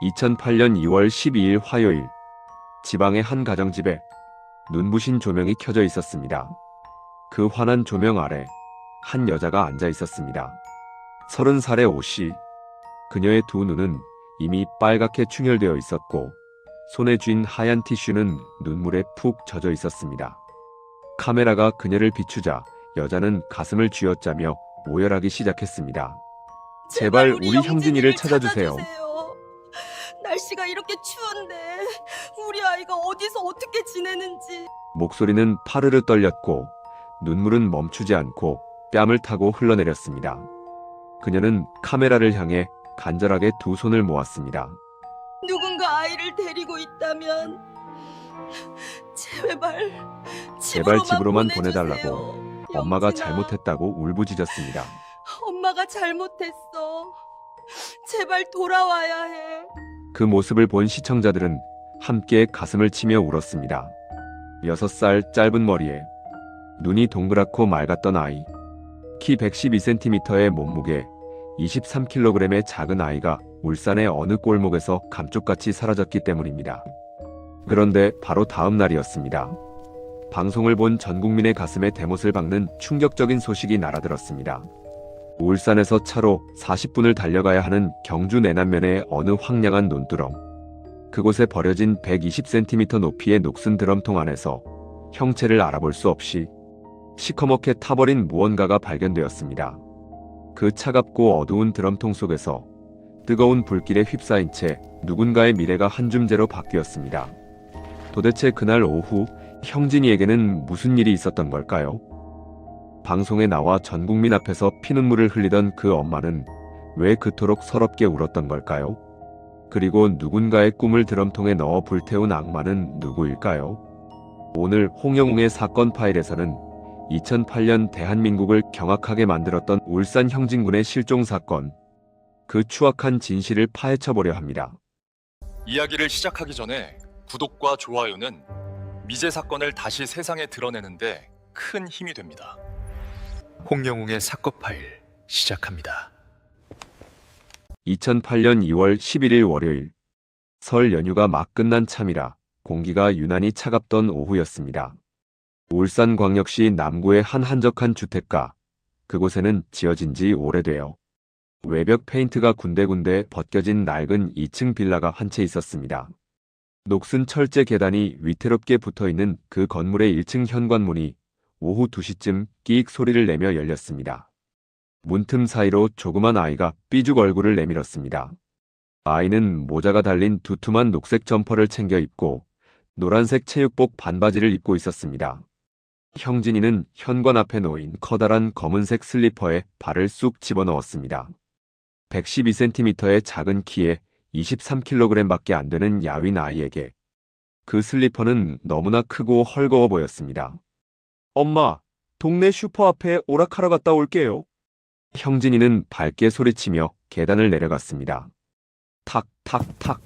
2008년 2월 12일 화요일, 지방의 한 가정집에 눈부신 조명이 켜져 있었습니다. 그 환한 조명 아래 한 여자가 앉아 있었습니다. 30살의 오 씨. 그녀의 두 눈은 이미 빨갛게 충혈되어 있었고 손에 쥔 하얀 티슈는 눈물에 푹 젖어 있었습니다. 카메라가 그녀를 비추자 여자는 가슴을 쥐어짜며 오열하기 시작했습니다. 제발 우리 형진이를 찾아주세요. 날씨가 이렇게 추운데 우리 아이가 어디서 어떻게 지내는지. 목소리는 파르르 떨렸고 눈물은 멈추지 않고 뺨을 타고 흘러내렸습니다. 그녀는 카메라를 향해 간절하게 두 손을 모았습니다. 누군가 아이를 데리고 있다면 제발 집으로만 보내달라고 보내주세요. 엄마가 영진아, 잘못했다고 울부짖었습니다. 엄마가 잘못했어. 제발 돌아와야 해. 그 모습을 본 시청자들은 함께 가슴을 치며 울었습니다. 6살 짧은 머리에 눈이 동그랗고 맑았던 아이, 키 112cm의 몸무게, 23kg의 작은 아이가 울산의 어느 골목에서 감쪽같이 사라졌기 때문입니다. 그런데 바로 다음 날이었습니다. 방송을 본 전 국민의 가슴에 대못을 박는 충격적인 소식이 날아들었습니다. 울산에서 차로 40분을 달려가야 하는 경주 내남면의 어느 황량한 논두렁. 그곳에 버려진 120cm 높이의 녹슨 드럼통 안에서 형체를 알아볼 수 없이 시커멓게 타버린 무언가가 발견되었습니다. 그 차갑고 어두운 드럼통 속에서 뜨거운 불길에 휩싸인 채 누군가의 미래가 한 줌재로 바뀌었습니다. 도대체 그날 오후 형진이에게는 무슨 일이 있었던 걸까요? 방송에 나와 전 국민 앞에서 피눈물을 흘리던 그 엄마는 왜 그토록 서럽게 울었던 걸까요? 그리고 누군가의 꿈을 드럼통에 넣어 불태운 악마는 누구일까요? 오늘 홍영웅의 사건 파일에서는 2008년 대한민국을 경악하게 만들었던 울산 형진군의 실종 사건, 그 추악한 진실을 파헤쳐보려 합니다. 이야기를 시작하기 전에 구독과 좋아요는 미제 사건을 다시 세상에 드러내는데 큰 힘이 됩니다. 홍영웅의 사건 파일 시작합니다. 2008년 2월 11일 월요일, 설 연휴가 막 끝난 참이라 공기가 유난히 차갑던 오후였습니다. 울산광역시 남구의 한 한적한 주택가, 그곳에는 지어진 지 오래되어 외벽 페인트가 군데군데 벗겨진 낡은 2층 빌라가 한 채 있었습니다. 녹슨 철제 계단이 위태롭게 붙어있는 그 건물의 1층 현관문이 오후 2시쯤 끼익 소리를 내며 열렸습니다. 문틈 사이로 조그만 아이가 삐죽 얼굴을 내밀었습니다. 아이는 모자가 달린 두툼한 녹색 점퍼를 챙겨 입고 노란색 체육복 반바지를 입고 있었습니다. 형진이는 현관 앞에 놓인 커다란 검은색 슬리퍼에 발을 쑥 집어넣었습니다. 112cm의 작은 키에 23kg밖에 안 되는 야윈 아이에게 그 슬리퍼는 너무나 크고 헐거워 보였습니다. 엄마, 동네 슈퍼 앞에 오락하러 갔다 올게요. 형진이는 밝게 소리치며 계단을 내려갔습니다. 탁, 탁, 탁.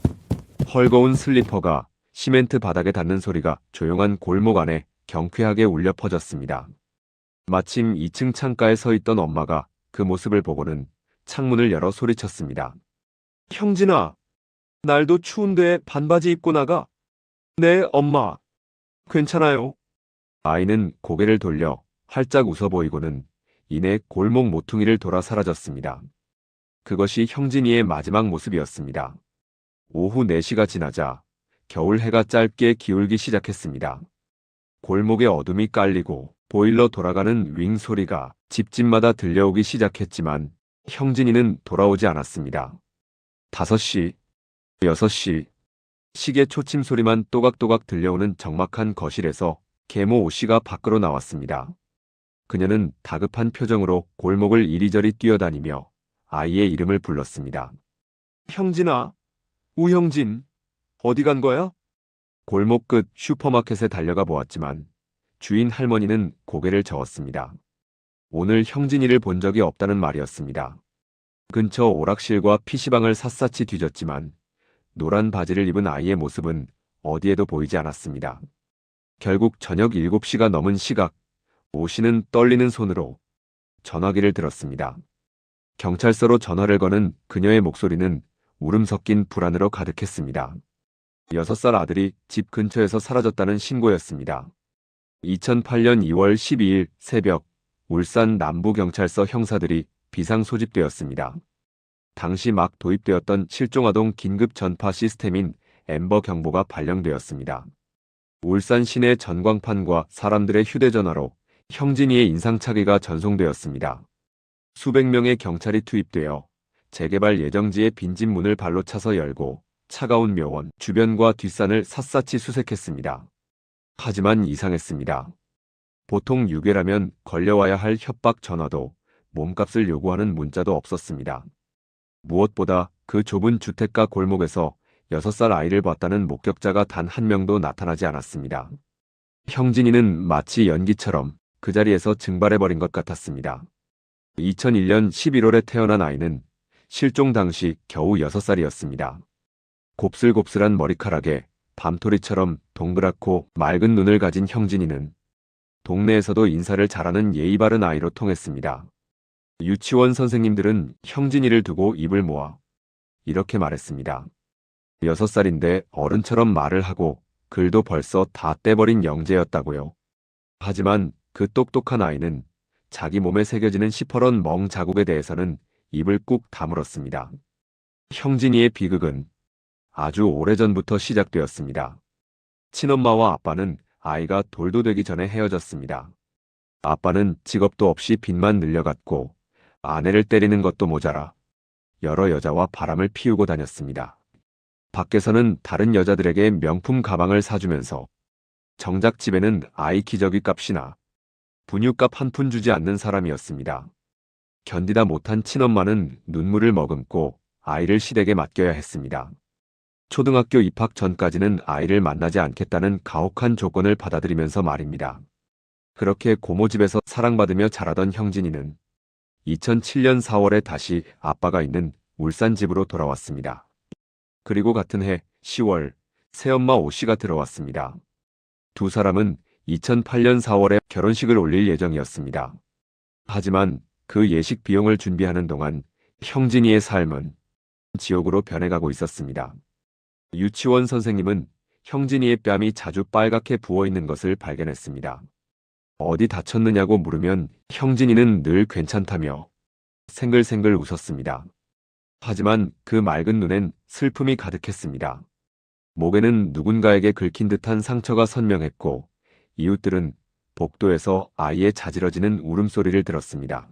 헐거운 슬리퍼가 시멘트 바닥에 닿는 소리가 조용한 골목 안에 경쾌하게 울려 퍼졌습니다. 마침 2층 창가에 서 있던 엄마가 그 모습을 보고는 창문을 열어 소리쳤습니다. 형진아, 날도 추운데 반바지 입고 나가. 네, 엄마. 괜찮아요. 아이는 고개를 돌려 활짝 웃어 보이고는 이내 골목 모퉁이를 돌아 사라졌습니다. 그것이 형진이의 마지막 모습이었습니다. 오후 4시가 지나자 겨울 해가 짧게 기울기 시작했습니다. 골목의 어둠이 깔리고 보일러 돌아가는 윙 소리가 집집마다 들려오기 시작했지만 형진이는 돌아오지 않았습니다. 5시, 6시, 시계 초침 소리만 또각또각 들려오는 적막한 거실에서 계모 오씨가 밖으로 나왔습니다. 그녀는 다급한 표정으로 골목을 이리저리 뛰어다니며 아이의 이름을 불렀습니다. 형진아, 우형진, 어디 간 거야? 골목 끝 슈퍼마켓에 달려가 보았지만 주인 할머니는 고개를 저었습니다. 오늘 형진이를 본 적이 없다는 말이었습니다. 근처 오락실과 PC방을 샅샅이 뒤졌지만 노란 바지를 입은 아이의 모습은 어디에도 보이지 않았습니다. 결국 저녁 7시가 넘은 시각, 오 씨는 떨리는 손으로 전화기를 들었습니다. 경찰서로 전화를 거는 그녀의 목소리는 울음 섞인 불안으로 가득했습니다. 6살 아들이 집 근처에서 사라졌다는 신고였습니다. 2008년 2월 12일 새벽 울산 남부경찰서 형사들이 비상 소집되었습니다. 당시 막 도입되었던 실종아동 긴급 전파 시스템인 엠버 경보가 발령되었습니다. 울산 시내 전광판과 사람들의 휴대전화로 형진이의 인상착의가 전송되었습니다. 수백 명의 경찰이 투입되어 재개발 예정지의 빈집 문을 발로 차서 열고 차가운 묘원 주변과 뒷산을 샅샅이 수색했습니다. 하지만 이상했습니다. 보통 유괴라면 걸려와야 할 협박 전화도 몸값을 요구하는 문자도 없었습니다. 무엇보다 그 좁은 주택가 골목에서 6살 아이를 봤다는 목격자가 단 한 명도 나타나지 않았습니다. 형진이는 마치 연기처럼 그 자리에서 증발해버린 것 같았습니다. 2001년 11월에 태어난 아이는 실종 당시 겨우 6살이었습니다. 곱슬곱슬한 머리카락에 밤토리처럼 동그랗고 맑은 눈을 가진 형진이는 동네에서도 인사를 잘하는 예의 바른 아이로 통했습니다. 유치원 선생님들은 형진이를 두고 입을 모아 이렇게 말했습니다. 6살인데 어른처럼 말을 하고 글도 벌써 다 떼버린 영재였다고요. 하지만 그 똑똑한 아이는 자기 몸에 새겨지는 시퍼런 멍 자국에 대해서는 입을 꾹 다물었습니다. 형진이의 비극은 아주 오래전부터 시작되었습니다. 친엄마와 아빠는 아이가 돌도 되기 전에 헤어졌습니다. 아빠는 직업도 없이 빚만 늘려갔고 아내를 때리는 것도 모자라 여러 여자와 바람을 피우고 다녔습니다. 밖에서는 다른 여자들에게 명품 가방을 사주면서 정작 집에는 아이 기저귀 값이나 분유값 한 푼 주지 않는 사람이었습니다. 견디다 못한 친엄마는 눈물을 머금고 아이를 시댁에 맡겨야 했습니다. 초등학교 입학 전까지는 아이를 만나지 않겠다는 가혹한 조건을 받아들이면서 말입니다. 그렇게 고모집에서 사랑받으며 자라던 형진이는 2007년 4월에 다시 아빠가 있는 울산 집으로 돌아왔습니다. 그리고 같은 해 10월 새엄마 오씨가 들어왔습니다. 두 사람은 2008년 4월에 결혼식을 올릴 예정이었습니다. 하지만 그 예식 비용을 준비하는 동안 형진이의 삶은 지옥으로 변해가고 있었습니다. 유치원 선생님은 형진이의 뺨이 자주 빨갛게 부어있는 것을 발견했습니다. 어디 다쳤느냐고 물으면 형진이는 늘 괜찮다며 생글생글 웃었습니다. 하지만 그 맑은 눈엔 슬픔이 가득했습니다. 목에는 누군가에게 긁힌 듯한 상처가 선명했고 이웃들은 복도에서 아이의 자지러지는 울음소리를 들었습니다.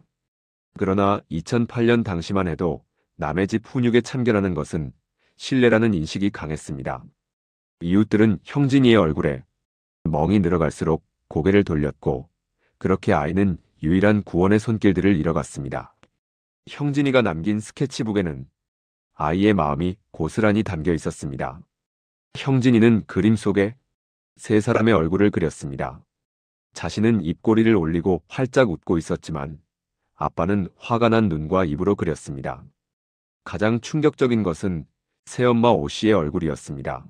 그러나 2008년 당시만 해도 남의 집 훈육에 참견하는 것은 신뢰라는 인식이 강했습니다. 이웃들은 형진이의 얼굴에 멍이 늘어갈수록 고개를 돌렸고 그렇게 아이는 유일한 구원의 손길들을 잃어갔습니다. 형진이가 남긴 스케치북에는 아이의 마음이 고스란히 담겨 있었습니다. 형진이는 그림 속에 세 사람의 얼굴을 그렸습니다. 자신은 입꼬리를 올리고 활짝 웃고 있었지만 아빠는 화가 난 눈과 입으로 그렸습니다. 가장 충격적인 것은 새엄마 오씨의 얼굴이었습니다.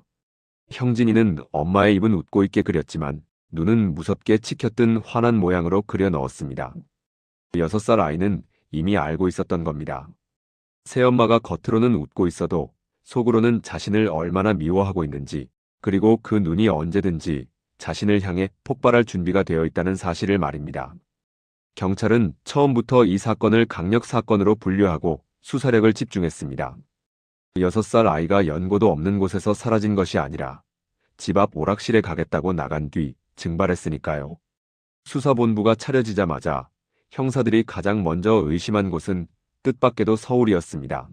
형진이는 엄마의 입은 웃고 있게 그렸지만 눈은 무섭게 치켜뜬 환한 모양으로 그려 넣었습니다. 6살 아이는 이미 알고 있었던 겁니다. 새엄마가 겉으로는 웃고 있어도 속으로는 자신을 얼마나 미워하고 있는지, 그리고 그 눈이 언제든지 자신을 향해 폭발할 준비가 되어 있다는 사실을 말입니다. 경찰은 처음부터 이 사건을 강력 사건으로 분류하고 수사력을 집중했습니다. 6살 아이가 연고도 없는 곳에서 사라진 것이 아니라 집 앞 오락실에 가겠다고 나간 뒤 증발했으니까요. 수사본부가 차려지자마자 형사들이 가장 먼저 의심한 곳은 뜻밖에도 서울이었습니다.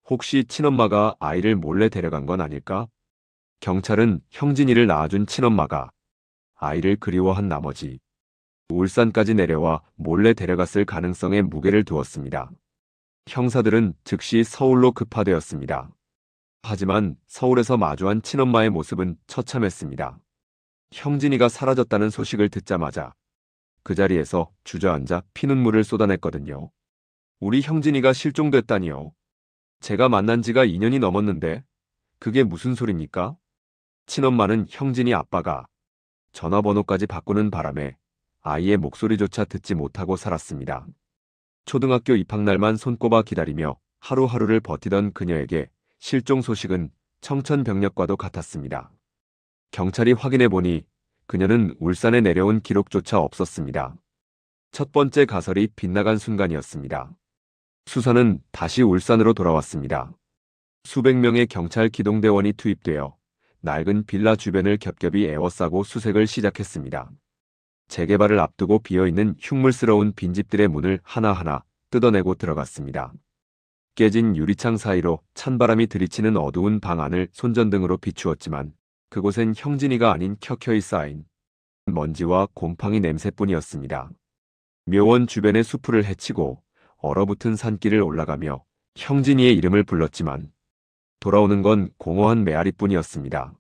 혹시 친엄마가 아이를 몰래 데려간 건 아닐까? 경찰은 형진이를 낳아준 친엄마가 아이를 그리워한 나머지 울산까지 내려와 몰래 데려갔을 가능성에 무게를 두었습니다. 형사들은 즉시 서울로 급파되었습니다. 하지만 서울에서 마주한 친엄마의 모습은 처참했습니다. 형진이가 사라졌다는 소식을 듣자마자 그 자리에서 주저앉아 피눈물을 쏟아냈거든요. 우리 형진이가 실종됐다니요. 제가 만난 지가 2년이 넘었는데 그게 무슨 소리입니까? 친엄마는 형진이 아빠가 전화번호까지 바꾸는 바람에 아이의 목소리조차 듣지 못하고 살았습니다. 초등학교 입학날만 손꼽아 기다리며 하루하루를 버티던 그녀에게 실종 소식은 청천벽력과도 같았습니다. 경찰이 확인해 보니 그녀는 울산에 내려온 기록조차 없었습니다. 첫 번째 가설이 빗나간 순간이었습니다. 수사는 다시 울산으로 돌아왔습니다. 수백 명의 경찰 기동대원이 투입되어 낡은 빌라 주변을 겹겹이 에워싸고 수색을 시작했습니다. 재개발을 앞두고 비어있는 흉물스러운 빈집들의 문을 하나하나 뜯어내고 들어갔습니다. 깨진 유리창 사이로 찬바람이 들이치는 어두운 방 안을 손전등으로 비추었지만 그곳엔 형진이가 아닌 켜켜이 쌓인 먼지와 곰팡이 냄새뿐이었습니다. 묘원 주변의 수풀을 헤치고 얼어붙은 산길을 올라가며 형진이의 이름을 불렀지만 돌아오는 건 공허한 메아리뿐이었습니다.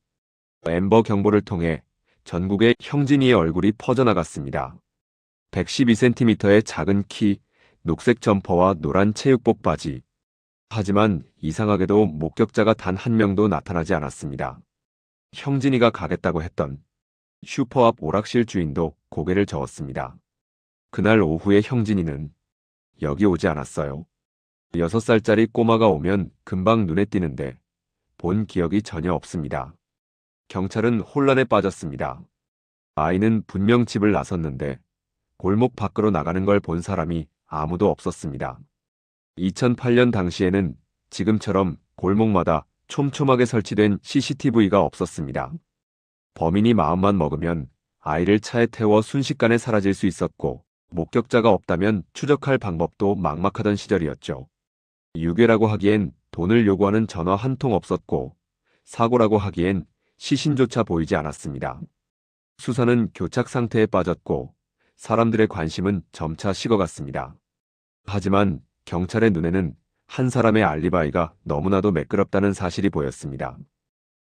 엠버 경보를 통해 전국에 형진이의 얼굴이 퍼져나갔습니다. 112cm의 작은 키, 녹색 점퍼와 노란 체육복 바지. 하지만 이상하게도 목격자가 단 한 명도 나타나지 않았습니다. 형진이가 가겠다고 했던 슈퍼 앞 오락실 주인도 고개를 저었습니다. 그날 오후에 형진이는 여기 오지 않았어요. 6살짜리 꼬마가 오면 금방 눈에 띄는데 본 기억이 전혀 없습니다. 경찰은 혼란에 빠졌습니다. 아이는 분명 집을 나섰는데 골목 밖으로 나가는 걸 본 사람이 아무도 없었습니다. 2008년 당시에는 지금처럼 골목마다 촘촘하게 설치된 CCTV가 없었습니다. 범인이 마음만 먹으면 아이를 차에 태워 순식간에 사라질 수 있었고 목격자가 없다면 추적할 방법도 막막하던 시절이었죠. 유괴라고 하기엔 돈을 요구하는 전화 한 통 없었고 사고라고 하기엔 시신조차 보이지 않았습니다. 수사는 교착 상태에 빠졌고 사람들의 관심은 점차 식어갔습니다. 하지만 경찰의 눈에는 한 사람의 알리바이가 너무나도 매끄럽다는 사실이 보였습니다.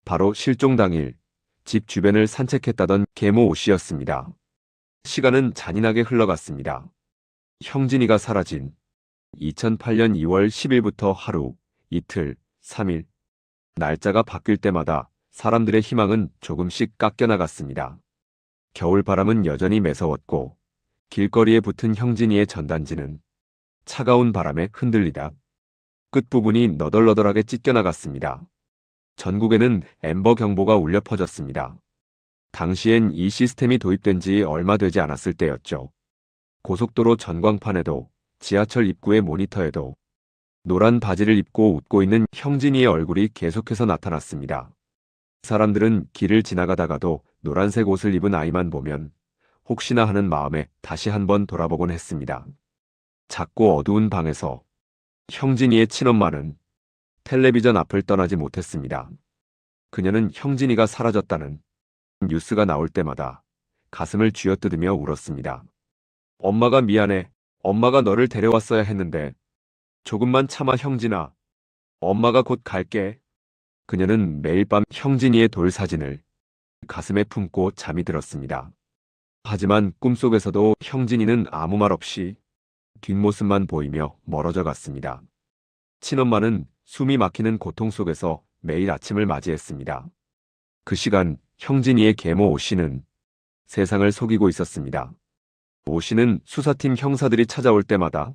바로 실종 당일 집 주변을 산책했다던 계모 오 씨였습니다. 시간은 잔인하게 흘러갔습니다. 형진이가 사라진 2008년 2월 10일부터 하루, 이틀, 3일. 날짜가 바뀔 때마다 사람들의 희망은 조금씩 깎여나갔습니다. 겨울바람은 여전히 매서웠고 길거리에 붙은 형진이의 전단지는 차가운 바람에 흔들리다 끝부분이 너덜너덜하게 찢겨나갔습니다. 전국에는 엠버 경보가 울려 퍼졌습니다. 당시엔 이 시스템이 도입된 지 얼마 되지 않았을 때였죠. 고속도로 전광판에도 지하철 입구의 모니터에도 노란 바지를 입고 웃고 있는 형진이의 얼굴이 계속해서 나타났습니다. 사람들은 길을 지나가다가도 노란색 옷을 입은 아이만 보면 혹시나 하는 마음에 다시 한번 돌아보곤 했습니다. 작고 어두운 방에서 형진이의 친엄마는 텔레비전 앞을 떠나지 못했습니다. 그녀는 형진이가 사라졌다는 뉴스가 나올 때마다 가슴을 쥐어뜯으며 울었습니다. 엄마가 미안해. 엄마가 너를 데려왔어야 했는데. 조금만 참아 형진아. 엄마가 곧 갈게. 그녀는 매일 밤 형진이의 돌 사진을 가슴에 품고 잠이 들었습니다. 하지만 꿈속에서도 형진이는 아무 말 없이 뒷모습만 보이며 멀어져 갔습니다. 친엄마는 숨이 막히는 고통 속에서 매일 아침을 맞이했습니다. 그 시간 형진이의 계모 오 씨는 세상을 속이고 있었습니다. 오 씨는 수사팀 형사들이 찾아올 때마다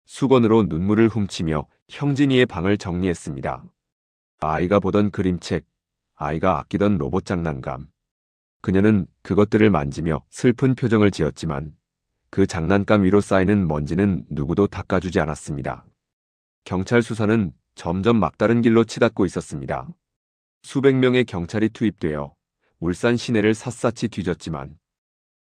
수건으로 눈물을 훔치며 형진이의 방을 정리했습니다. 아이가 보던 그림책, 아이가 아끼던 로봇 장난감. 그녀는 그것들을 만지며 슬픈 표정을 지었지만 그 장난감 위로 쌓이는 먼지는 누구도 닦아주지 않았습니다. 경찰 수사는 점점 막다른 길로 치닫고 있었습니다. 수백 명의 경찰이 투입되어 울산 시내를 샅샅이 뒤졌지만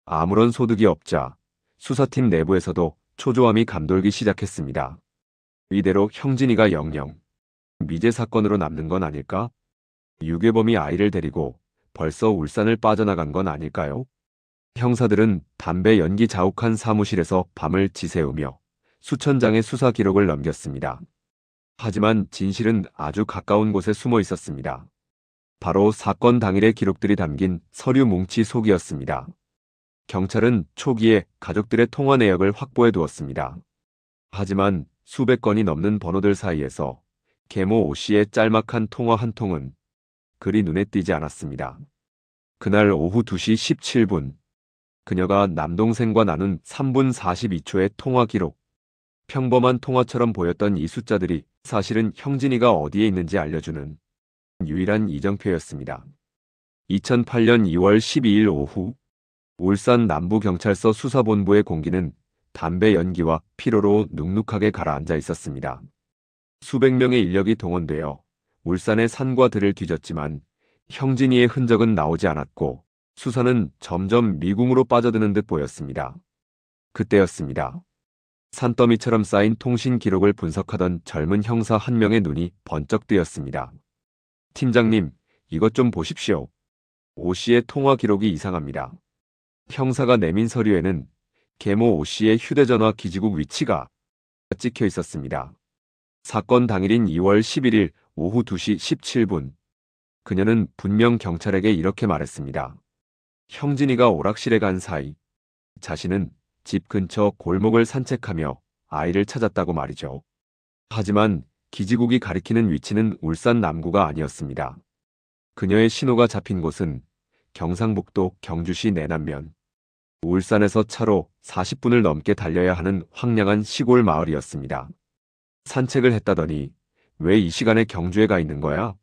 아무런 소득이 없자 수사팀 내부에서도 초조함이 감돌기 시작했습니다. 이대로 형진이가 영영 미제 사건으로 남는 건 아닐까? 유괴범이 아이를 데리고 벌써 울산을 빠져나간 건 아닐까요? 형사들은 담배 연기 자욱한 사무실에서 밤을 지새우며 수천 장의 수사 기록을 넘겼습니다. 하지만 진실은 아주 가까운 곳에 숨어 있었습니다. 바로 사건 당일의 기록들이 담긴 서류 뭉치 속이었습니다. 경찰은 초기에 가족들의 통화 내역을 확보해 두었습니다. 하지만 수백 건이 넘는 번호들 사이에서 계모 오 씨의 짤막한 통화 한 통은 그리 눈에 띄지 않았습니다. 그날 오후 2시 17분, 그녀가 남동생과 나눈 3분 42초의 통화 기록. 평범한 통화처럼 보였던 이 숫자들이 사실은 형진이가 어디에 있는지 알려주는 유일한 이정표였습니다. 2008년 2월 12일 오후 울산 남부경찰서 수사본부의 공기는 담배 연기와 피로로 눅눅하게 가라앉아 있었습니다. 수백 명의 인력이 동원되어 울산의 산과 들을 뒤졌지만 형진이의 흔적은 나오지 않았고 수사는 점점 미궁으로 빠져드는 듯 보였습니다. 그때였습니다. 산더미처럼 쌓인 통신 기록을 분석하던 젊은 형사 한 명의 눈이 번쩍 뜨였습니다. 팀장님, 이것 좀 보십시오. 오 씨의 통화 기록이 이상합니다. 형사가 내민 서류에는 계모 오 씨의 휴대전화 기지국 위치가 찍혀 있었습니다. 사건 당일인 2월 11일 오후 2시 17분. 그녀는 분명 경찰에게 이렇게 말했습니다. 형진이가 오락실에 간 사이 자신은 집 근처 골목을 산책하며 아이를 찾았다고 말이죠. 하지만 기지국이 가리키는 위치는 울산 남구가 아니었습니다. 그녀의 신호가 잡힌 곳은 경상북도 경주시 내남면, 울산에서 차로 40분을 넘게 달려야 하는 황량한 시골 마을이었습니다. 산책을 했다더니 왜 이 시간에 경주에 가 있는 거야?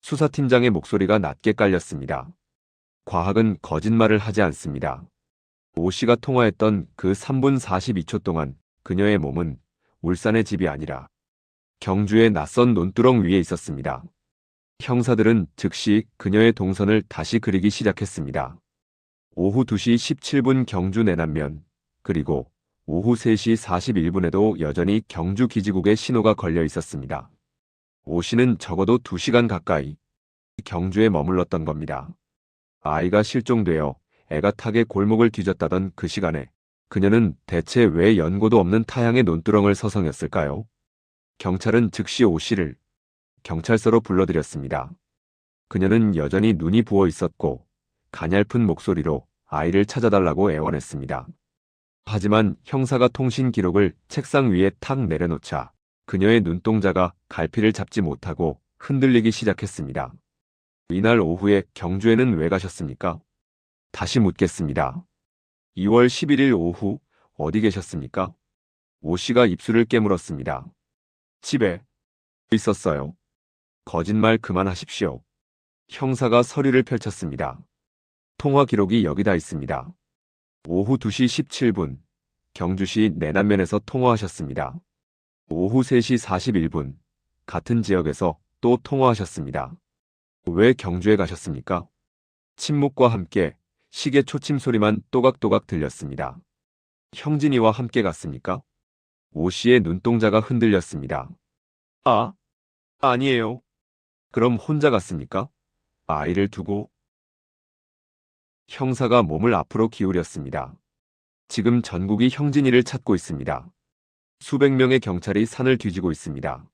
수사팀장의 목소리가 낮게 깔렸습니다. 과학은 거짓말을 하지 않습니다. 오 씨가 통화했던 그 3분 42초 동안 그녀의 몸은 울산의 집이 아니라 경주의 낯선 논두렁 위에 있었습니다. 형사들은 즉시 그녀의 동선을 다시 그리기 시작했습니다. 오후 2시 17분 경주 내남면, 그리고 오후 3시 41분에도 여전히 경주 기지국의 신호가 걸려 있었습니다. 오 씨는 적어도 2시간 가까이 경주에 머물렀던 겁니다. 아이가 실종되어 애가타게 골목을 뒤졌다던 그 시간에 그녀는 대체 왜 연고도 없는 타향의 논두렁을 서성였을까요? 경찰은 즉시 오 씨를 경찰서로 불러들였습니다. 그녀는 여전히 눈이 부어 있었고 가냘픈 목소리로 아이를 찾아달라고 애원했습니다. 하지만 형사가 통신 기록을 책상 위에 탁 내려놓자 그녀의 눈동자가 갈피를 잡지 못하고 흔들리기 시작했습니다. 이날 오후에 경주에는 왜 가셨습니까? 다시 묻겠습니다. 2월 11일 오후 어디 계셨습니까? 오 씨가 입술을 깨물었습니다. 집에 있었어요. 거짓말 그만하십시오. 형사가 서류를 펼쳤습니다. 통화 기록이 여기다 있습니다. 오후 2시 17분 경주시 내남면에서 통화하셨습니다. 오후 3시 41분 같은 지역에서 또 통화하셨습니다. 왜 경주에 가셨습니까? 침묵과 함께 시계 초침 소리만 또각또각 들렸습니다. 형진이와 함께 갔습니까? 오 씨의 눈동자가 흔들렸습니다. 아니에요. 그럼 혼자 갔습니까? 아이를 두고? 형사가 몸을 앞으로 기울였습니다. 지금 전국이 형진이를 찾고 있습니다. 수백 명의 경찰이 산을 뒤지고 있습니다.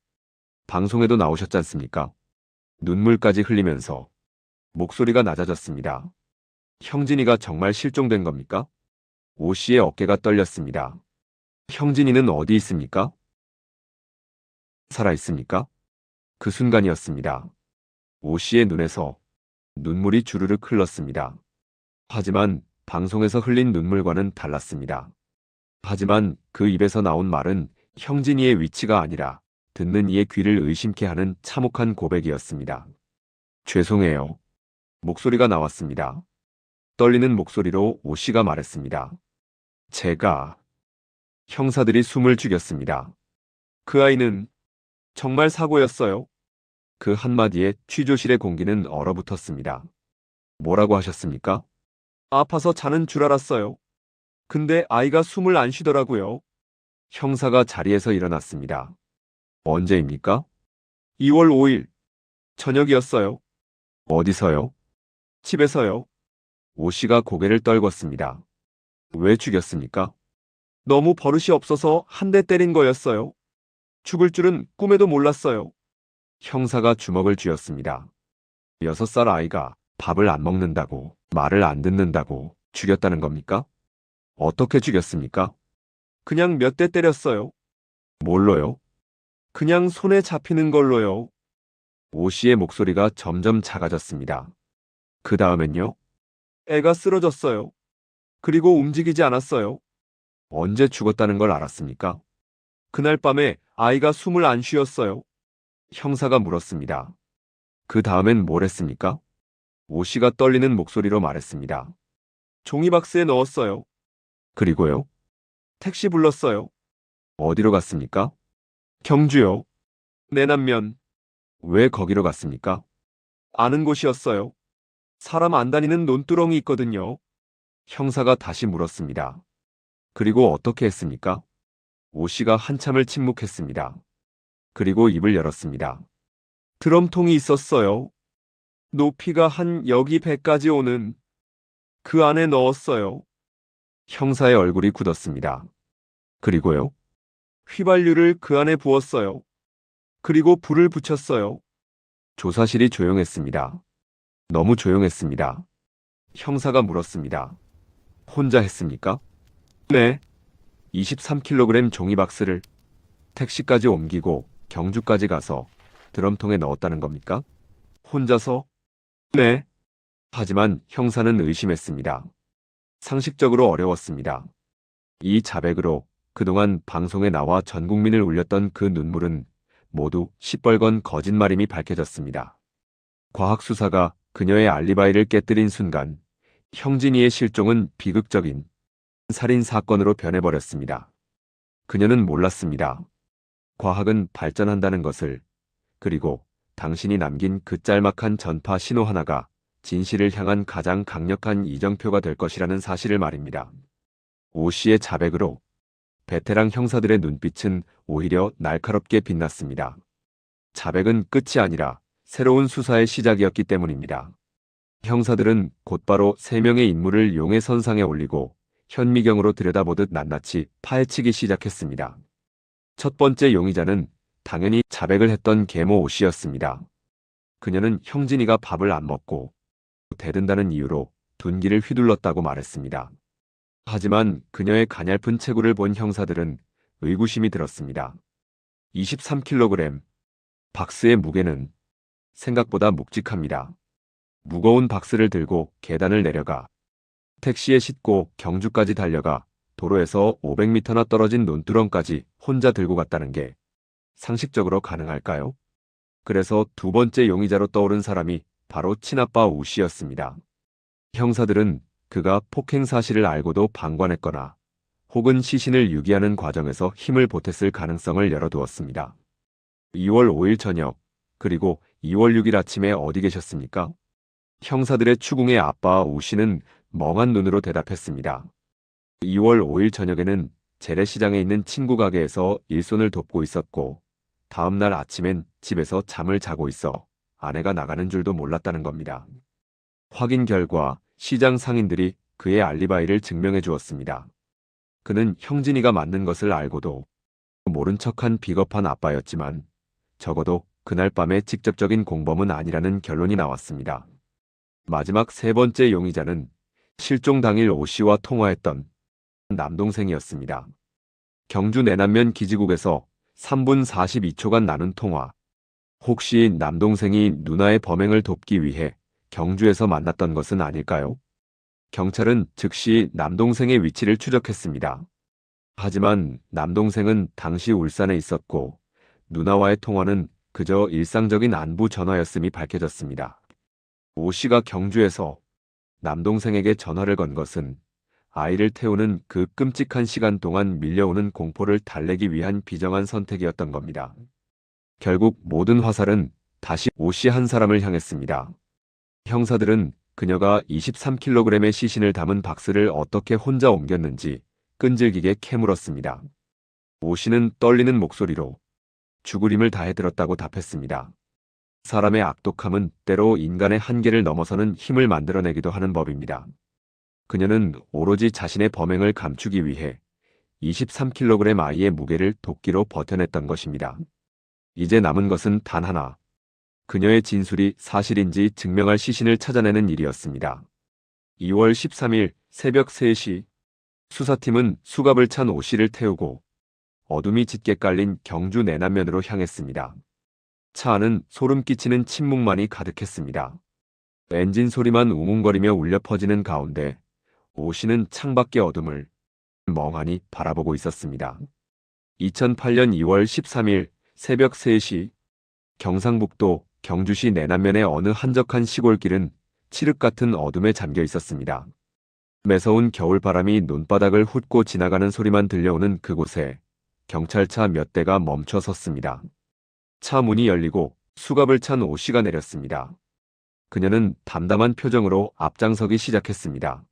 방송에도 나오셨지 않습니까? 눈물까지 흘리면서 목소리가 낮아졌습니다. 형진이가 정말 실종된 겁니까? 오 씨의 어깨가 떨렸습니다. 형진이는 어디 있습니까? 살아 있습니까? 그 순간이었습니다. 오 씨의 눈에서 눈물이 주르륵 흘렀습니다. 하지만 방송에서 흘린 눈물과는 달랐습니다. 하지만 그 입에서 나온 말은 형진이의 위치가 아니라 듣는 이의 귀를 의심케 하는 참혹한 고백이었습니다. 죄송해요. 목소리가 나왔습니다. 떨리는 목소리로 오 씨가 말했습니다. 제가... 형사들이 숨을 죽였습니다. 그 아이는 정말 사고였어요. 그 한마디에 취조실의 공기는 얼어붙었습니다. 뭐라고 하셨습니까? 아파서 자는 줄 알았어요. 근데 아이가 숨을 안 쉬더라고요. 형사가 자리에서 일어났습니다. 언제입니까? 2월 5일. 저녁이었어요. 어디서요? 집에서요. 오 씨가 고개를 떨궜습니다. 왜 죽였습니까? 너무 버릇이 없어서 한 대 때린 거였어요. 죽을 줄은 꿈에도 몰랐어요. 형사가 주먹을 쥐었습니다. 6살 아이가 밥을 안 먹는다고, 말을 안 듣는다고 죽였다는 겁니까? 어떻게 죽였습니까? 그냥 몇 대 때렸어요. 뭘로요? 그냥 손에 잡히는 걸로요. 오 씨의 목소리가 점점 작아졌습니다. 그 다음엔요? 애가 쓰러졌어요. 그리고 움직이지 않았어요. 언제 죽었다는 걸 알았습니까? 그날 밤에 아이가 숨을 안 쉬었어요. 형사가 물었습니다. 그 다음엔 뭘 했습니까? 오 씨가 떨리는 목소리로 말했습니다. 종이박스에 넣었어요. 그리고요? 택시 불렀어요. 어디로 갔습니까? 경주요. 내남면. 왜 거기로 갔습니까? 아는 곳이었어요. 사람 안 다니는 논두렁이 있거든요. 형사가 다시 물었습니다. 그리고 어떻게 했습니까? 오 씨가 한참을 침묵했습니다. 그리고 입을 열었습니다. 드럼통이 있었어요. 높이가 한 여기 배까지 오는. 그 안에 넣었어요. 형사의 얼굴이 굳었습니다. 그리고요? 휘발유를 그 안에 부었어요. 그리고 불을 붙였어요. 조사실이 조용했습니다. 너무 조용했습니다. 형사가 물었습니다. 혼자 했습니까? 네. 23kg 종이박스를 택시까지 옮기고 경주까지 가서 드럼통에 넣었다는 겁니까? 혼자서? 네. 하지만 형사는 의심했습니다. 상식적으로 어려웠습니다. 이 자백으로 그동안 방송에 나와 전 국민을 울렸던 그 눈물은 모두 시뻘건 거짓말임이 밝혀졌습니다. 과학수사가 그녀의 알리바이를 깨뜨린 순간 형진이의 실종은 비극적인 살인 사건으로 변해버렸습니다. 그녀는 몰랐습니다. 과학은 발전한다는 것을, 그리고 당신이 남긴 그 짤막한 전파 신호 하나가 진실을 향한 가장 강력한 이정표가 될 것이라는 사실을 말입니다. 오 씨의 자백으로 베테랑 형사들의 눈빛은 오히려 날카롭게 빛났습니다. 자백은 끝이 아니라 새로운 수사의 시작이었기 때문입니다. 형사들은 곧바로 3명의 인물을 용의 선상에 올리고 현미경으로 들여다보듯 낱낱이 파헤치기 시작했습니다. 첫 번째 용의자는 당연히 자백을 했던 계모 오 씨였습니다. 그녀는 형진이가 밥을 안 먹고 대든다는 이유로 둔기를 휘둘렀다고 말했습니다. 하지만 그녀의 가냘픈 체구를 본 형사들은 의구심이 들었습니다. 23kg. 박스의 무게는 생각보다 묵직합니다. 무거운 박스를 들고 계단을 내려가 택시에 싣고 경주까지 달려가 도로에서 500m나 떨어진 논두렁까지 혼자 들고 갔다는 게 상식적으로 가능할까요? 그래서 두 번째 용의자로 떠오른 사람이 바로 친아빠 우 씨였습니다. 형사들은 그가 폭행 사실을 알고도 방관했거나 혹은 시신을 유기하는 과정에서 힘을 보탰을 가능성을 열어두었습니다. 2월 5일 저녁, 그리고 2월 6일 아침에 어디 계셨습니까? 형사들의 추궁에 아빠 우 씨는 멍한 눈으로 대답했습니다. 2월 5일 저녁에는 재래시장에 있는 친구 가게에서 일손을 돕고 있었고 다음 날 아침엔 집에서 잠을 자고 있어 아내가 나가는 줄도 몰랐다는 겁니다. 확인 결과 시장 상인들이 그의 알리바이를 증명해 주었습니다. 그는 형진이가 맞는 것을 알고도 모른 척한 비겁한 아빠였지만 적어도 그날 밤의 직접적인 공범은 아니라는 결론이 나왔습니다. 마지막 세 번째 용의자는 실종 당일 오 씨와 통화했던 남동생이었습니다. 경주 내남면 기지국에서 3분 42초간 나눈 통화. 혹시 남동생이 누나의 범행을 돕기 위해 경주에서 만났던 것은 아닐까요? 경찰은 즉시 남동생의 위치를 추적했습니다. 하지만 남동생은 당시 울산에 있었고 누나와의 통화는 그저 일상적인 안부 전화였음이 밝혀졌습니다. 오 씨가 경주에서 남동생에게 전화를 건 것은 아이를 태우는 그 끔찍한 시간 동안 밀려오는 공포를 달래기 위한 비정한 선택이었던 겁니다. 결국 모든 화살은 다시 오 씨 한 사람을 향했습니다. 형사들은 그녀가 23kg의 시신을 담은 박스를 어떻게 혼자 옮겼는지 끈질기게 캐물었습니다. 오 씨는 떨리는 목소리로 죽을 힘을 다해 들었다고 답했습니다. 사람의 악독함은 때로 인간의 한계를 넘어서는 힘을 만들어내기도 하는 법입니다. 그녀는 오로지 자신의 범행을 감추기 위해 23kg 아이의 무게를 도끼로 버텨냈던 것입니다. 이제 남은 것은 단 하나. 그녀의 진술이 사실인지 증명할 시신을 찾아내는 일이었습니다. 2월 13일 새벽 3시 수사팀은 수갑을 찬 오 씨를 태우고 어둠이 짙게 깔린 경주 내남면으로 향했습니다. 차 안은 소름 끼치는 침묵만이 가득했습니다. 엔진 소리만 웅웅거리며 울려 퍼지는 가운데 오 씨는 창밖의 어둠을 멍하니 바라보고 있었습니다. 2008년 2월 13일 새벽 3시 경상북도 경주시 내남면의 어느 한적한 시골길은 칠흑 같은 어둠에 잠겨 있었습니다. 매서운 겨울바람이 논바닥을 훑고 지나가는 소리만 들려오는 그곳에 경찰차 몇 대가 멈춰 섰습니다. 차 문이 열리고 수갑을 찬 오 씨가 내렸습니다. 그녀는 담담한 표정으로 앞장서기 시작했습니다.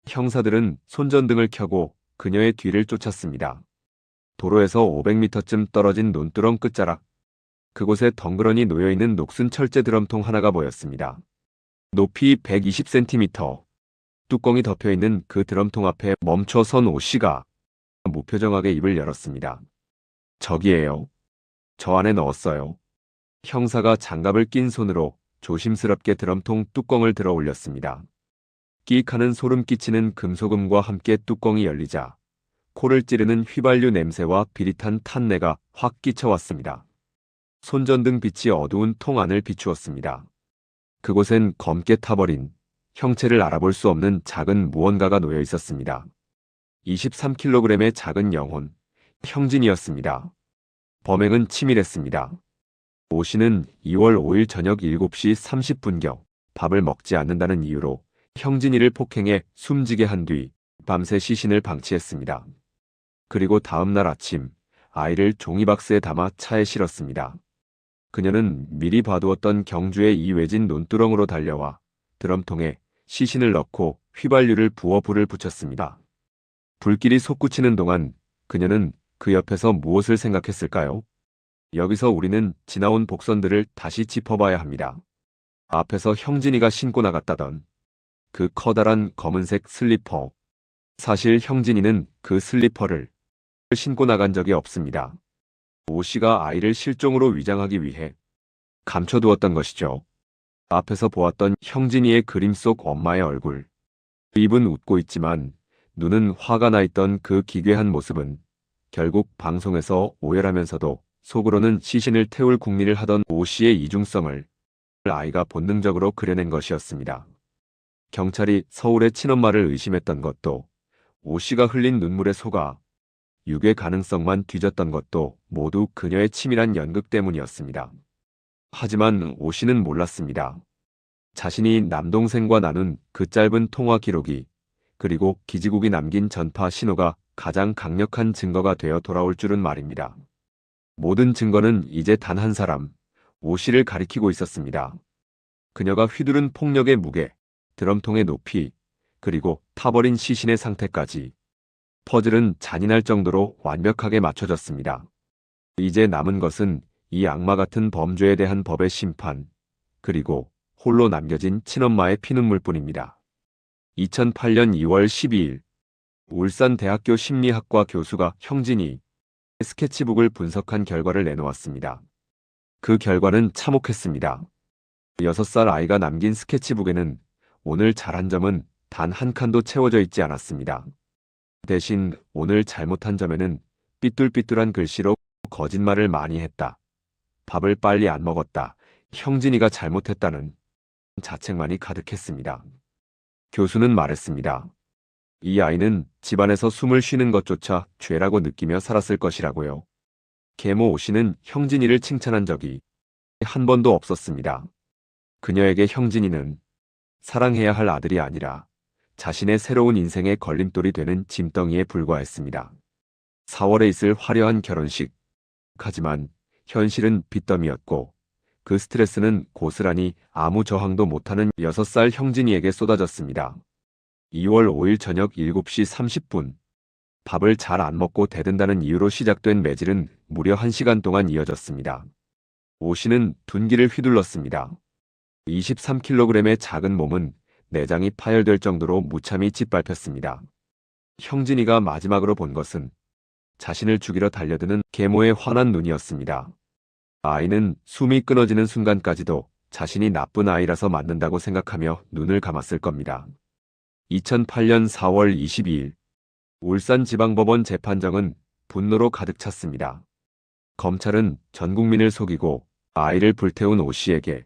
형사들은 손전등을 켜고 그녀의 뒤를 쫓았습니다. 도로에서 500m쯤 떨어진 논두렁 끝자락, 그곳에 덩그러니 놓여있는 녹슨 철제 드럼통 하나가 보였습니다. 높이 120cm, 뚜껑이 덮여있는 그 드럼통 앞에 멈춰 선 오 씨가 무표정하게 입을 열었습니다. 저기에요. 저 안에 넣었어요. 형사가 장갑을 낀 손으로 조심스럽게 드럼통 뚜껑을 들어 올렸습니다. 끼익하는 소름 끼치는 금소금과 함께 뚜껑이 열리자 코를 찌르는 휘발유 냄새와 비릿한 탄내가 확 끼쳐왔습니다. 손전등 빛이 어두운 통 안을 비추었습니다. 그곳엔 검게 타버린, 형체를 알아볼 수 없는 작은 무언가가 놓여 있었습니다. 23kg의 작은 영혼, 형진이었습니다. 범행은 치밀했습니다. 오 씨는 2월 5일 저녁 7시 30분경 밥을 먹지 않는다는 이유로 형진이를 폭행해 숨지게 한 뒤 밤새 시신을 방치했습니다. 그리고 다음 날 아침 아이를 종이박스에 담아 차에 실었습니다. 그녀는 미리 봐두었던 경주의 이외진 논두렁으로 달려와 드럼통에 시신을 넣고 휘발유를 부어 불을 붙였습니다. 불길이 솟구치는 동안 그녀는 그 옆에서 무엇을 생각했을까요? 여기서 우리는 지나온 복선들을 다시 짚어봐야 합니다. 앞에서 형진이가 신고 나갔다던 그 커다란 검은색 슬리퍼. 사실 형진이는 그 슬리퍼를 신고 나간 적이 없습니다. 오 씨가 아이를 실종으로 위장하기 위해 감춰두었던 것이죠. 앞에서 보았던 형진이의 그림 속 엄마의 얼굴. 입은 웃고 있지만 눈은 화가 나 있던 그 기괴한 모습은 결국 방송에서 오열하면서도 속으로는 시신을 태울 궁리를 하던 오 씨의 이중성을 아이가 본능적으로 그려낸 것이었습니다. 경찰이 서울의 친엄마를 의심했던 것도, 오 씨가 흘린 눈물에 속아 유괴 가능성만 뒤졌던 것도 모두 그녀의 치밀한 연극 때문이었습니다. 하지만 오 씨는 몰랐습니다. 자신이 남동생과 나눈 그 짧은 통화 기록이, 그리고 기지국이 남긴 전파 신호가 가장 강력한 증거가 되어 돌아올 줄은 말입니다. 모든 증거는 이제 단 한 사람, 오 씨를 가리키고 있었습니다. 그녀가 휘두른 폭력의 무게, 드럼통의 높이, 그리고 타버린 시신의 상태까지 퍼즐은 잔인할 정도로 완벽하게 맞춰졌습니다. 이제 남은 것은 이 악마 같은 범죄에 대한 법의 심판, 그리고 홀로 남겨진 친엄마의 피눈물뿐입니다. 2008년 2월 12일 울산대학교 심리학과 교수가 형진이 스케치북을 분석한 결과를 내놓았습니다. 그 결과는 참혹했습니다. 6살 아이가 남긴 스케치북에는 오늘 잘한 점은 단 한 칸도 채워져 있지 않았습니다. 대신 오늘 잘못한 점에는 삐뚤삐뚤한 글씨로 거짓말을 많이 했다. 밥을 빨리 안 먹었다. 형진이가 잘못했다는 자책만이 가득했습니다. 교수는 말했습니다. 이 아이는 집안에서 숨을 쉬는 것조차 죄라고 느끼며 살았을 것이라고요. 계모 오 씨는 형진이를 칭찬한 적이 한 번도 없었습니다. 그녀에게 형진이는 사랑해야 할 아들이 아니라 자신의 새로운 인생의 걸림돌이 되는 짐덩이에 불과했습니다. 4월에 있을 화려한 결혼식. 하지만 현실은 빚더미였고 그 스트레스는 고스란히 아무 저항도 못하는 6살 형진이에게 쏟아졌습니다. 2월 5일 저녁 7시 30분 밥을 잘 안 먹고 대든다는 이유로 시작된 매질은 무려 1시간 동안 이어졌습니다. 오 씨는 둔기를 휘둘렀습니다. 23kg의 작은 몸은 내장이 파열될 정도로 무참히 짓밟혔습니다. 형진이가 마지막으로 본 것은 자신을 죽이러 달려드는 계모의 환한 눈이었습니다. 아이는 숨이 끊어지는 순간까지도 자신이 나쁜 아이라서 맞는다고 생각하며 눈을 감았을 겁니다. 2008년 4월 22일 울산지방법원 재판정은 분노로 가득 찼습니다. 검찰은 전 국민을 속이고 아이를 불태운 오 씨에게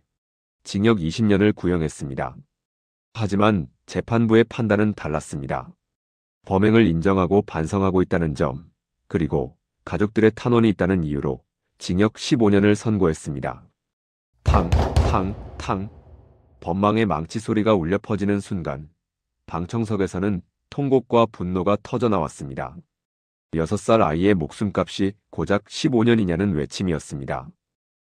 징역 20년을 구형했습니다. 하지만 재판부의 판단은 달랐습니다. 범행을 인정하고 반성하고 있다는 점, 그리고 가족들의 탄원이 있다는 이유로 징역 15년을 선고했습니다. 탕, 탕, 탕. 법망의 망치 소리가 울려 퍼지는 순간 방청석에서는 통곡과 분노가 터져나왔습니다. 6살 아이의 목숨값이 고작 15년이냐는 외침이었습니다.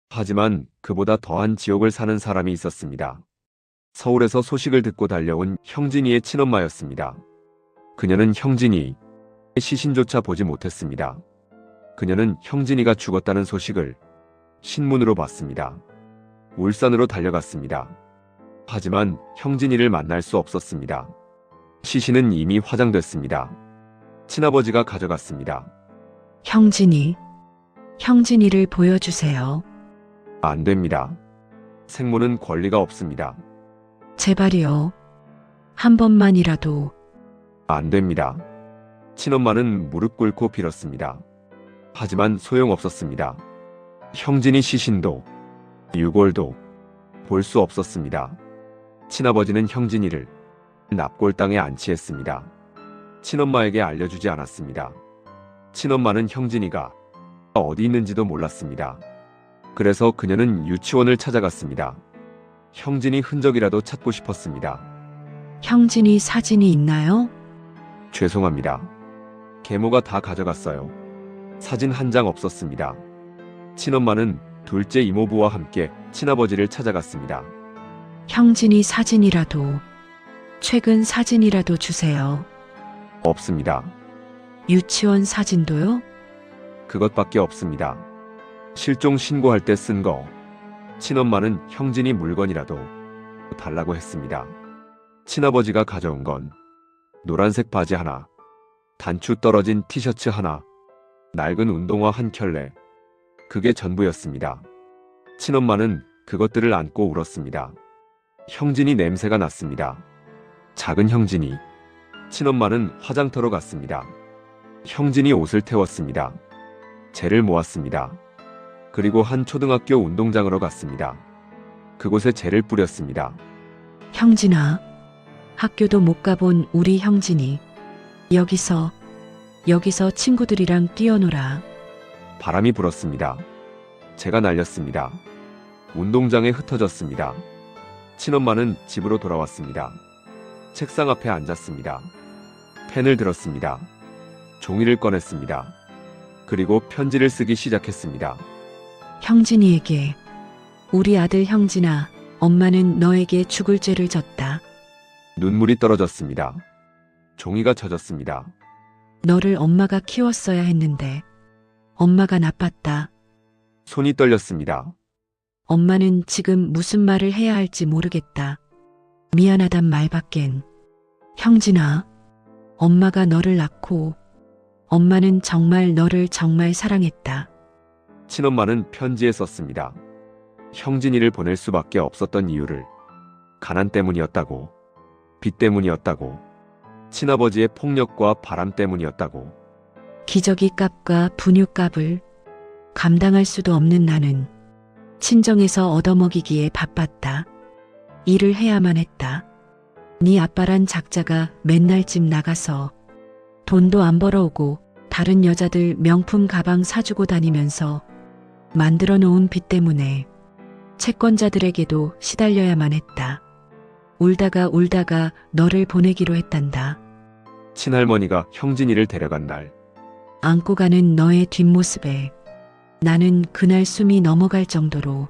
하지만 그보다 더한 지옥을 사는 사람이 있었습니다. 서울에서 소식을 듣고 달려온 형진이의 친엄마였습니다. 그녀는 형진이의 시신조차 보지 못했습니다. 그녀는 형진이가 죽었다는 소식을 신문으로 봤습니다. 울산으로 달려갔습니다. 하지만 형진이를 만날 수 없었습니다. 시신은 이미 화장됐습니다. 친아버지가 가져갔습니다. 형진이를 보여주세요. 안 됩니다. 생모는 권리가 없습니다. 제발이요. 한 번만이라도. 안 됩니다. 친엄마는 무릎 꿇고 빌었습니다. 하지만 소용없었습니다. 형진이 시신도 유골도 볼 수 없었습니다. 친아버지는 형진이를 납골당에 안치했습니다. 친엄마에게 알려주지 않았습니다. 친엄마는 형진이가 어디 있는지도 몰랐습니다. 그래서 그녀는 유치원을 찾아갔습니다. 형진이 흔적이라도 찾고 싶었습니다. 형진이 사진이 있나요? 죄송합니다. 계모가 다 가져갔어요. 사진 한 장 없었습니다. 친엄마는 둘째 이모부와 함께 친아버지를 찾아갔습니다. 형진이 사진이라도, 최근 사진이라도 주세요. 없습니다. 유치원 사진도요? 그것밖에 없습니다. 실종 신고할 때 쓴 거. 친엄마는 형진이 물건이라도 달라고 했습니다. 친아버지가 가져온 건 노란색 바지 하나, 단추 떨어진 티셔츠 하나, 낡은 운동화 한 켤레. 그게 전부였습니다. 친엄마는 그것들을 안고 울었습니다. 형진이 냄새가 났습니다. 작은 형진이. 친엄마는 화장터로 갔습니다. 형진이 옷을 태웠습니다. 재를 모았습니다. 그리고 한 초등학교 운동장으로 갔습니다. 그곳에 재를 뿌렸습니다. 형진아, 학교도 못 가본 우리 형진이. 여기서 친구들이랑 뛰어놀아. 바람이 불었습니다. 재가 날렸습니다. 운동장에 흩어졌습니다. 친엄마는 집으로 돌아왔습니다. 책상 앞에 앉았습니다. 펜을 들었습니다. 종이를 꺼냈습니다. 그리고 편지를 쓰기 시작했습니다. 형진이에게. 우리 아들 형진아, 엄마는 너에게 죽을 죄를 졌다. 눈물이 떨어졌습니다. 종이가 젖었습니다. 너를 엄마가 키웠어야 했는데 엄마가 나빴다. 손이 떨렸습니다. 엄마는 지금 무슨 말을 해야 할지 모르겠다. 미안하단 말밖엔. 형진아, 엄마가 너를 낳고 엄마는 정말 너를 정말 사랑했다. 친엄마는 편지에 썼습니다. 형진이를 보낼 수밖에 없었던 이유를 가난 때문이었다고, 빚 때문이었다고, 친아버지의 폭력과 바람 때문이었다고. 기저귀 값과 분유 값을 감당할 수도 없는 나는 친정에서 얻어먹이기에 바빴다. 일을 해야만 했다. 네 아빠란 작자가 맨날 집 나가서 돈도 안 벌어오고 다른 여자들 명품 가방 사주고 다니면서 만들어 놓은 빚 때문에 채권자들에게도 시달려야만 했다. 울다가 너를 보내기로 했단다. 친할머니가 형진이를 데려간 날, 안고 가는 너의 뒷모습에 나는 그날 숨이 넘어갈 정도로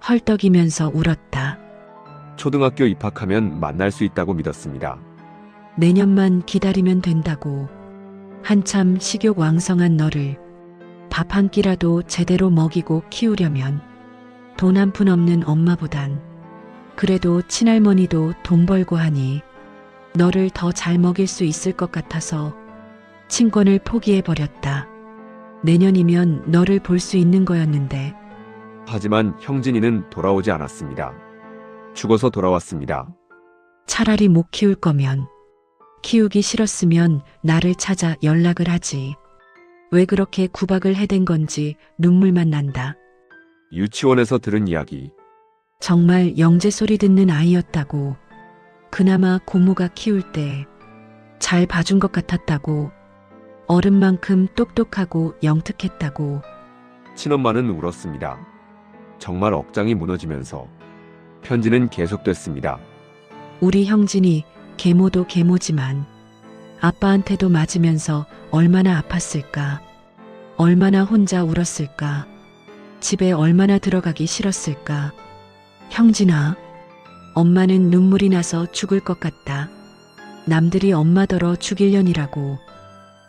헐떡이면서 울었다. 초등학교 입학하면 만날 수 있다고 믿었습니다. 내년만 기다리면 된다고. 한참 식욕 왕성한 너를 밥 한 끼라도 제대로 먹이고 키우려면 돈 한 푼 없는 엄마보단 그래도 친할머니도 돈 벌고 하니 너를 더 잘 먹일 수 있을 것 같아서 친권을 포기해버렸다. 내년이면 너를 볼 수 있는 거였는데. 하지만 형진이는 돌아오지 않았습니다. 죽어서 돌아왔습니다. 차라리 못 키울 거면, 키우기 싫었으면 나를 찾아 연락을 하지. 왜 그렇게 구박을 해댄 건지 눈물만 난다. 유치원에서 들은 이야기. 정말 영재 소리 듣는 아이였다고. 그나마 고모가 키울 때 잘 봐준 것 같았다고. 어른만큼 똑똑하고 영특했다고. 친엄마는 울었습니다. 정말 억장이 무너지면서 편지는 계속됐습니다. 우리 형진이 계모도 계모지만 아빠한테도 맞으면서 얼마나 아팠을까. 얼마나 혼자 울었을까. 집에 얼마나 들어가기 싫었을까. 형진아, 엄마는 눈물이 나서 죽을 것 같다. 남들이 엄마더러 죽일년이라고.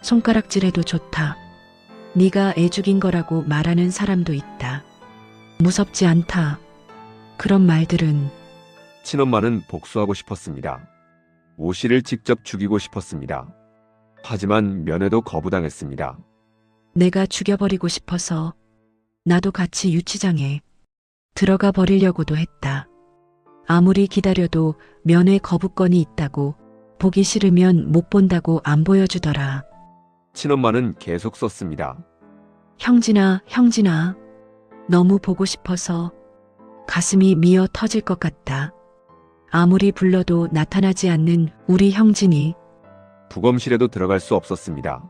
손가락질해도 좋다. 네가 애 죽인 거라고 말하는 사람도 있다. 무섭지 않다. 그런 말들은. 친엄마는 복수하고 싶었습니다. 오 씨를 직접 죽이고 싶었습니다. 하지만 면회도 거부당했습니다. 내가 죽여버리고 싶어서 나도 같이 유치장에 들어가 버리려고도 했다. 아무리 기다려도 면회 거부권이 있다고. 보기 싫으면 못 본다고 안 보여주더라. 친엄마는 계속 썼습니다. 형진아, 형진아. 너무 보고 싶어서 가슴이 미어 터질 것 같다. 아무리 불러도 나타나지 않는 우리 형진이. 부검실에도 들어갈 수 없었습니다.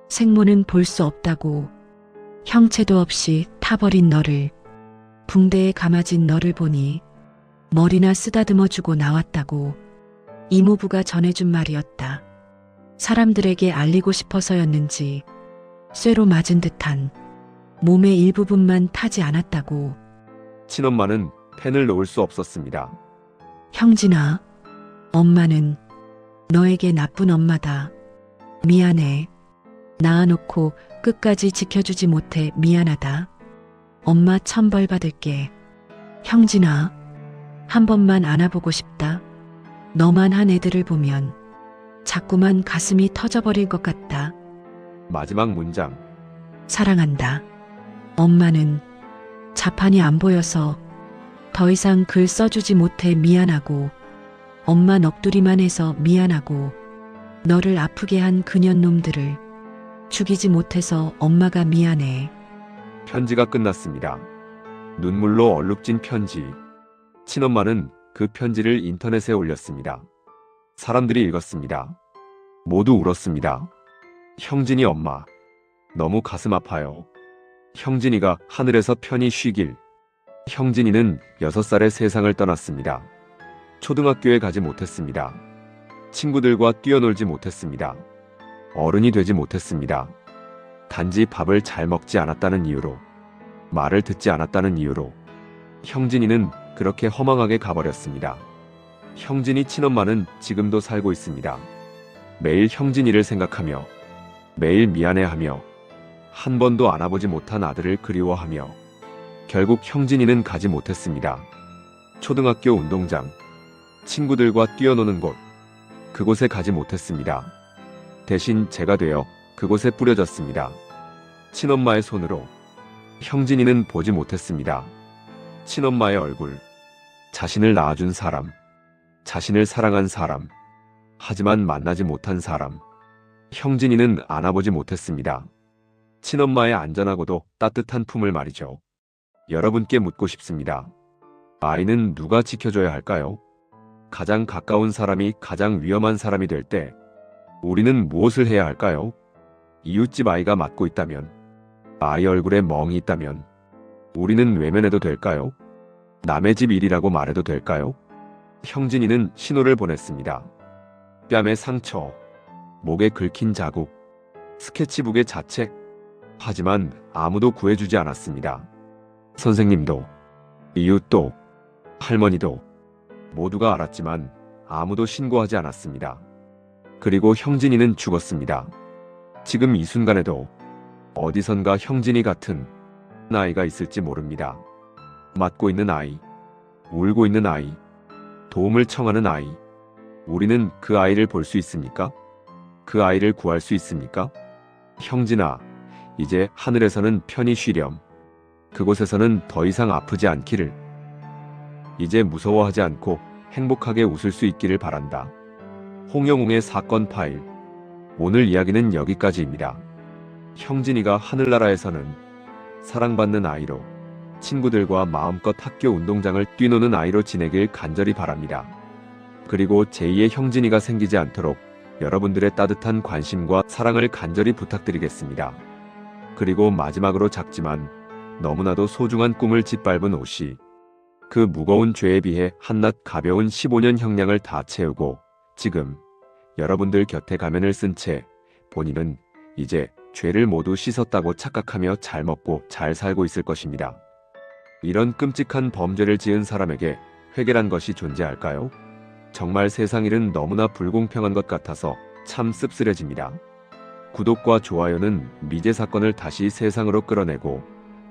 생모는 볼 수 없다고. 형체도 없이 타버린 너를, 붕대에 감아진 너를 보니 머리나 쓰다듬어주고 나왔다고. 이모부가 전해준 말이었다. 사람들에게 알리고 싶어서였는지 쇠로 맞은 듯한 몸의 일부분만 타지 않았다고. 친엄마는 펜을 놓을 수 없었습니다. 형진아, 엄마는 너에게 나쁜 엄마다. 미안해. 낳아놓고 끝까지 지켜주지 못해 미안하다. 엄마 천벌 받을게. 형진아, 한 번만 안아보고 싶다. 너만 한 애들을 보면 자꾸만 가슴이 터져버릴 것 같다. 마지막 문장. 사랑한다. 엄마는 자판이 안 보여서 더 이상 글 써주지 못해 미안하고, 엄마 넋두리만 해서 미안하고, 너를 아프게 한 그년놈들을 죽이지 못해서 엄마가 미안해. 편지가 끝났습니다. 눈물로 얼룩진 편지. 친엄마는 그 편지를 인터넷에 올렸습니다. 사람들이 읽었습니다. 모두 울었습니다. 형진이 엄마. 너무 가슴 아파요. 형진이가 하늘에서 편히 쉬길. 형진이는 6살에 세상을 떠났습니다. 초등학교에 가지 못했습니다. 친구들과 뛰어놀지 못했습니다. 어른이 되지 못했습니다. 단지 밥을 잘 먹지 않았다는 이유로, 말을 듣지 않았다는 이유로 형진이는 그렇게 허망하게 가버렸습니다. 형진이 친엄마는 지금도 살고 있습니다. 매일 형진이를 생각하며, 매일 미안해하며, 한 번도 안아보지 못한 아들을 그리워하며, 결국 형진이는 가지 못했습니다. 초등학교 운동장, 친구들과 뛰어노는 곳, 그곳에 가지 못했습니다. 대신 제가 되어 그곳에 뿌려졌습니다. 친엄마의 손으로. 형진이는 보지 못했습니다. 친엄마의 얼굴, 자신을 낳아준 사람, 자신을 사랑한 사람, 하지만 만나지 못한 사람. 형진이는 안아보지 못했습니다. 친엄마의 안전하고도 따뜻한 품을 말이죠. 여러분께 묻고 싶습니다. 아이는 누가 지켜줘야 할까요? 가장 가까운 사람이 가장 위험한 사람이 될 때 우리는 무엇을 해야 할까요? 이웃집 아이가 맞고 있다면, 아이 얼굴에 멍이 있다면 우리는 외면해도 될까요? 남의 집 일이라고 말해도 될까요? 형진이는 신호를 보냈습니다. 뺨에 상처, 목에 긁힌 자국, 스케치북에 자책. 하지만 아무도 구해주지 않았습니다. 선생님도, 이웃도, 할머니도 모두가 알았지만 아무도 신고하지 않았습니다. 그리고 형진이는 죽었습니다. 지금 이 순간에도 어디선가 형진이 같은 아이가 있을지 모릅니다. 맞고 있는 아이, 울고 있는 아이, 도움을 청하는 아이. 우리는 그 아이를 볼 수 있습니까? 그 아이를 구할 수 있습니까? 형진아, 이제 하늘에서는 편히 쉬렴. 그곳에서는 더 이상 아프지 않기를. 이제 무서워하지 않고 행복하게 웃을 수 있기를 바란다. 홍영웅의 사건 파일. 오늘 이야기는 여기까지입니다. 형진이가 하늘나라에서는 사랑받는 아이로, 친구들과 마음껏 학교 운동장을 뛰노는 아이로 지내길 간절히 바랍니다. 그리고 제2의 형진이가 생기지 않도록 여러분들의 따뜻한 관심과 사랑을 간절히 부탁드리겠습니다. 그리고 마지막으로 작지만 너무나도 소중한 꿈을 짓밟은 오씨. 그 무거운 죄에 비해 한낱 가벼운 15년 형량을 다 채우고 지금 여러분들 곁에 가면을 쓴 채 본인은 이제 죄를 모두 씻었다고 착각하며 잘 먹고 잘 살고 있을 것입니다. 이런 끔찍한 범죄를 지은 사람에게 회개란 것이 존재할까요? 정말 세상 일은 너무나 불공평한 것 같아서 참 씁쓸해집니다. 구독과 좋아요는 미제 사건을 다시 세상으로 끌어내고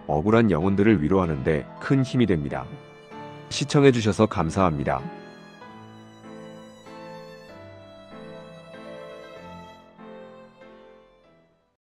억울한 영혼들을 위로하는 데 큰 힘이 됩니다. 시청해주셔서 감사합니다.